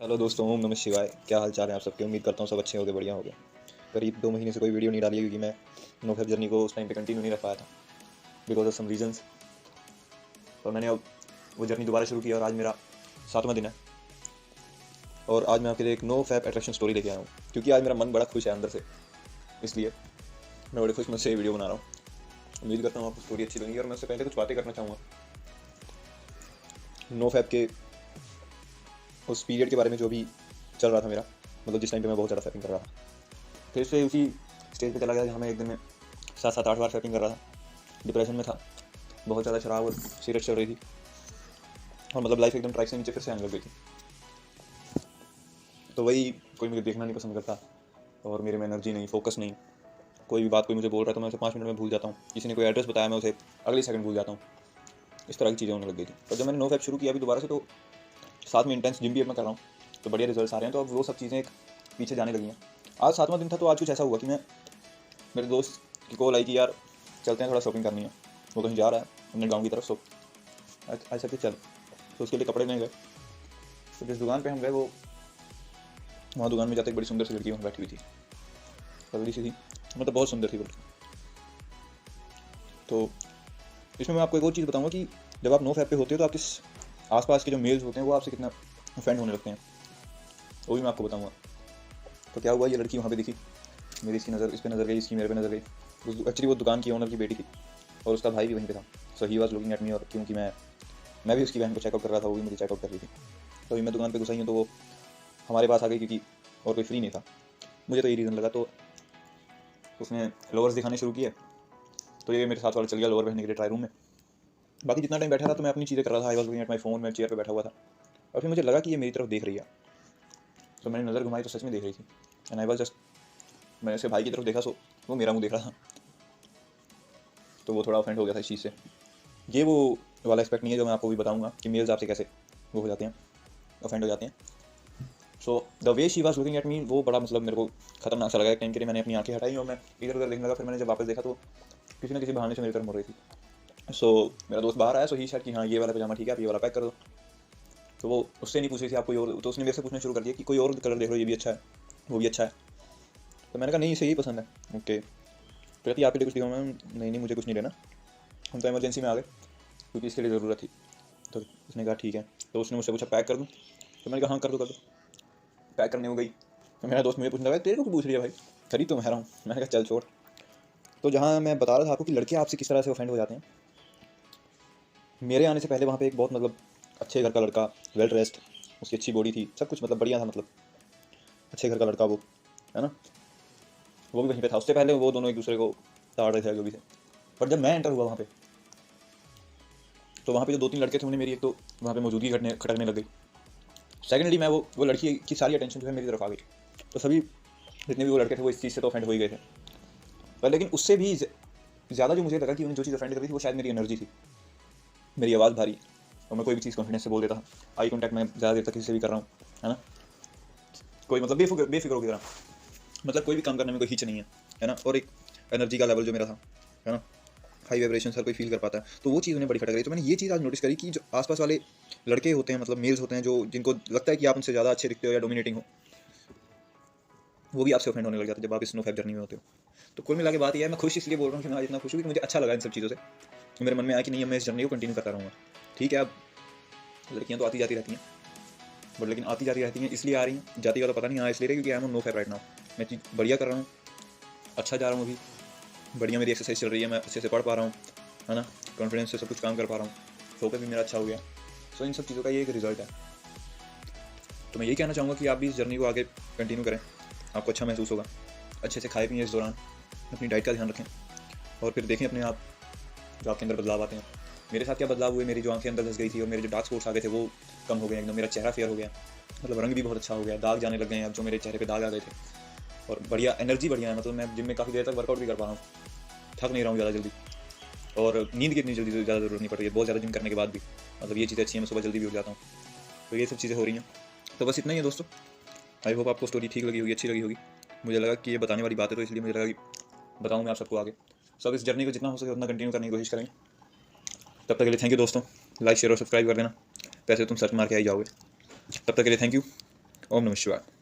Hello दोस्तों, ओम नमः शिवाय। क्या हाल चाल है आप सबके? उम्मीद करता हूँ सब अच्छे होंगे, बढ़िया होंगे। करीब 2 महीने से कोई वीडियो नहीं डाली क्योंकि मैं नो फैब जर्नी को उस टाइम पे कंटिन्यू नहीं रख पाया था बिकॉज ऑफ सम रीजंस। और मैंने अब वो जर्नी दोबारा शुरू की और आज मेरा 7वां दिन है। और आज मैं आपके लिए एक नो फैब अट्रैक्शन स्टोरी लेके आया हूँ क्योंकि आज मेरा मन बड़ा खुश है अंदर से, इसलिए मैं बड़े खुश मन से ये वीडियो बना रहा हूँ। उम्मीद करता हूँ आपको स्टोरी अच्छी लगेगी। और मैं उससे पहले कुछ बातें करना चाहूँगा नो फैब के उस पीरियड के बारे में जो भी चल रहा था मेरा, मतलब जिस टाइम पे मैं बहुत ज़्यादा फैपिंग कर रहा था। फिर से उसी स्टेज पे चला गया जहाँ मैं एक दिन में 7-8 बार फैपिंग कर रहा था। डिप्रेशन में था, बहुत ज़्यादा शराब और सिगरेट चल रही थी और मतलब लाइफ एकदम ट्रैक से नीचे फिर से आने लग गई थी। तो वही, कोई मुझे देखना नहीं पसंद करता और मेरे में एनर्जी नहीं, फोकस नहीं। कोई भी बात कोई मुझे बोल रहा है तो मैं उसे 5 मिनट में भूल जाता हूँ। किसी ने कोई एड्रेस बताया, मैं उसे अगले सेकंड भूल जाता हूँ। इस तरह की चीज़ें होने लग गई थी। और जब मैंने नो फैप शुरू किया अभी दोबारा से, तो साथ में इंटेंस जिम भी अब मैं कर रहा हूँ, तो बढ़िया रिजल्ट्स आ रहे हैं। तो अब वो सब चीज़ें पीछे जाने लगी हैं। आज 7वां दिन था, तो आज कुछ ऐसा हुआ कि मेरे दोस्त की कॉल आई कि यार चलते हैं, थोड़ा शॉपिंग करनी है। वो कहीं जा रहा है अपने गाँव की तरफ। सो ऐसा कि चल, तो उसके लिए कपड़े नहीं गए। तो जिस दुकान पे हम गए, वो वहाँ दुकान में जाते एक बड़ी सुंदर सी लड़की वहाँ बैठी हुई थी, पतली सी थी, मतलब बहुत सुंदर थी लड़की। तो इसमें मैं आपको एक और चीज़ बताऊँगा कि जब आप नो फैप पे होते हो तो आपके आसपास के जो मेल्स होते हैं वो आपसे कितना ऑफेंड होने लगते हैं, वो भी मैं आपको बताऊँगा। तो क्या हुआ, ये लड़की वहाँ पे दिखी, मेरी इसकी नज़र इस पर नज़र गई, इसकी मेरे पे नज़र गई। एक्चुअली वो दुकान की ओनर की बेटी थी और उसका भाई भी वहीं पे था। So he was looking at me, और क्योंकि मैं भी उसकी बहन को चेकआउट कर रहा था, वो भी मुझे चेकआउट कर रही थी। तो अभी मैं दुकान पे घुसा ही हूँ तो वो हमारे पास आ गई क्योंकि और कोई फ्री नहीं था। मुझे तो ये रीज़न लगा। तो उसने लोअर्स दिखाने शुरू किए, तो ये मेरे साथ वाला चल गया लोअर पहनने के लिए ट्राई रूम में। बाकी जितना टाइम बैठा था तो मैं अपनी चीज़ें कर रहा था। I was looking at my phone, मैं चेयर पर बैठा हुआ था और फिर मुझे लगा कि ये मेरी तरफ देख रही है। तो मैंने नज़र घुमाई तो सच में देख रही थी। एंड आई वॉज जस्ट, मैंने उसके भाई की तरफ देखा, सो वो मेरा मुँह देख रहा था। तो वो थोड़ा ऑफेंड हो गया था इस चीज़ से। ये वो वाला एक्सपेक्ट नहीं है जो मैं आपको भी बताऊंगा कि मेल्स आपसे कैसे वो हो जाते हैं, ऑफेंड हो जाते हैं। So the way she was looking at मी, वो बड़ा मतलब मेरे को खतरनाक सा लगा। एक टाइम के लिए मैंने अपनी आंखें हटाई और मैं इधर उधर देखने लगा। फिर मैंने जब वापस देखा तो किसी न किसी बहाने से मेरी तरफ मुड़ रही थी। सो मेरा दोस्त बाहर आया, सो ही शायद कि हाँ ये वाला पजामा ठीक है, आप ये वाला पैक कर दो। तो वो उससे नहीं पूछ रही थी आप कोई और, तो उसने मेरे से पूछना शुरू कर दिया कि कोई और कलर देख लो, ये भी अच्छा है, वो भी अच्छा है। तो मैंने कहा नहीं, इसे यही पसंद है। ओके, तो कहती आपके लिए कुछ दिखाऊँ? मैं नहीं नहीं, मुझे कुछ नहीं लेना, हम तो इमरजेंसी में आ गए क्योंकि इसके लिए ज़रूरत थी। तो उसने कहा ठीक है। तो उसने मुझसे पूछा पैक कर दूँ? तो मैंने कहा हाँ कर दो कर दो। पैक करने को गई तो मेरा दोस्त मुझे पूछने लगा तेरे को पूछ रही है भाई, खरीद तो मैं रहा हूँ। मैंने कहा चल छोड़। तो जहाँ मैं बता रहा था आपको कि लड़के आपसे किस तरह से ऑफेंड हो जाते हैं, मेरे आने से पहले वहाँ पे एक बहुत मतलब अच्छे घर का लड़का, वेल ड्रेस्ड, उसकी अच्छी बॉडी थी, सब कुछ मतलब बढ़िया था, मतलब अच्छे घर का लड़का वो, है ना, वो भी वहीं पे था। उससे पहले वो दोनों एक दूसरे को ताड़ रहे थे जो भी थे। पर जब मैं एंटर हुआ वहाँ पे, तो वहाँ पे जो 2-3 लड़के थे उन्हें मेरी एक तो वहाँ पे मौजूदगी खटकने लग गई। सेकेंडली मैं वो लड़की की सारी अटेंशन जो है मेरी तरफ आ गई। तो सभी जितने भी वो लड़के थे वो इस चीज़ से तो ऑफेंड हो ही गए थे। पर लेकिन उससे भी ज़्यादा जो मुझे लगा कि उन्हें जो चीज़ ऑफेंड कर रही थी वो शायद मेरी एनर्जी थी, मेरी आवाज़ भारी, और मैं कोई भी चीज़ कॉन्फिडेंस से बोल देता था। आई कॉन्टैक्ट मैं ज़्यादा देर तक किसी से भी कर रहा हूँ, है ना, कोई मतलब बेफिक्र की तरह, मतलब कोई भी काम करने में कोई हिच नहीं है ना। और एक एनर्जी का लेवल जो मेरा था, है ना, हाई वाइब्रेशन हर कोई फील कर पाता है। तो वो चीज़ उन्हें बड़ी खटक रही। तो मैंने ये चीज़ आज नोटिस करी कि जो आसपास वाले लड़के होते हैं, मतलब मेल्स होते हैं, जो जिनको लगता है कि आप उनसे ज़्यादा अच्छे दिखते हो या डोमिनेटिंग हो, वो भी आपसे ऑफेंड होने लग जाते हैं जब आप इस नो फैप जर्नी में होते हो। तो कुल मिला के बात ये है, मैं खुश इसलिए बोल रहा हूँ कि मैं आज इतना खुश हूँ कि मुझे अच्छा लगा इन सब चीज़ों से। तो मेरे मन में आया कि नहीं, अब मैं इस जर्नी को कंटिन्यू करता रहूँगा। ठीक है, अब लड़कियाँ तो आती जाती रहती हैं, बट लेकिन आती जाती रहती हैं इसलिए आ रही हैं, जाती का तो पता नहीं, हाँ इसलिए क्योंकि I am no fap right now. मैं चीज़ बढ़िया कर रहा हूँ, अच्छा जा रहा हूँ अभी, बढ़िया मेरी एक्सरसाइज चल रही है, मैं अच्छे से पढ़ पा रहा हूँ, है ना, कॉन्फिडेंस से सब कुछ काम कर पा रहा हूँ, फोकस भी मेरा अच्छा हो गया। सो इन सब चीज़ों का ये एक रिजल्ट है। तो मैं यही कहना चाहूँगा कि आप भी इस जर्नी को आगे कंटिन्यू करें, आपको अच्छा महसूस होगा। अच्छे से खाए पिए इस दौरान, अपनी डाइट का ध्यान रखें और फिर देखें अपने आप जो आपके अंदर बदलाव आते हैं। मेरे साथ क्या बदलाव हुए, मेरी जो आंखें अंदर धस गई थी और मेरे जो डार्क स्पॉट्स आ गए थे वो कम हो गए एकदम, मेरा चेहरा फेयर हो गया, मतलब रंग भी बहुत अच्छा हो गया, दाग जाने लग गए हैं अब जो मेरे चेहरे पे दाग आ गए थे, और बढ़िया एनर्जी बढ़िया है। मतलब मैं जिम में काफ़ी देर तक वर्कआउट भी कर पा रहा हूँ, थक नहीं रहा हूँ ज़्यादा जल्दी, और नींद की इतनी जल्दी ज़्यादा जरूरत नहीं पड़ रही है बहुत ज़्यादा जिम करने के बाद भी। मतलब ये चीज़ें अच्छी हैं, मैं सुबह जल्दी भी उठ जाता हूँ। तो ये सब चीज़ें हो रही हैं। तो बस इतना ही है दोस्तों। आई होप आपको स्टोरी ठीक लगी होगी, अच्छी लगी होगी। मुझे लगा कि ये बताने वाली बात है, तो इसलिए मुझे लगा कि बताऊँ मैं आप सबको आगे। सब इस जर्नी को जितना हो सके उतना कंटिन्यू करने की कोशिश करेंगे। तब तक के लिए थैंक यू दोस्तों, लाइक शेयर और सब्सक्राइब कर देना, पैसे तुम सर्च मार के आ ही जाओगे। तब तक के लिए थैंक यू, ओम नमः शिवाय।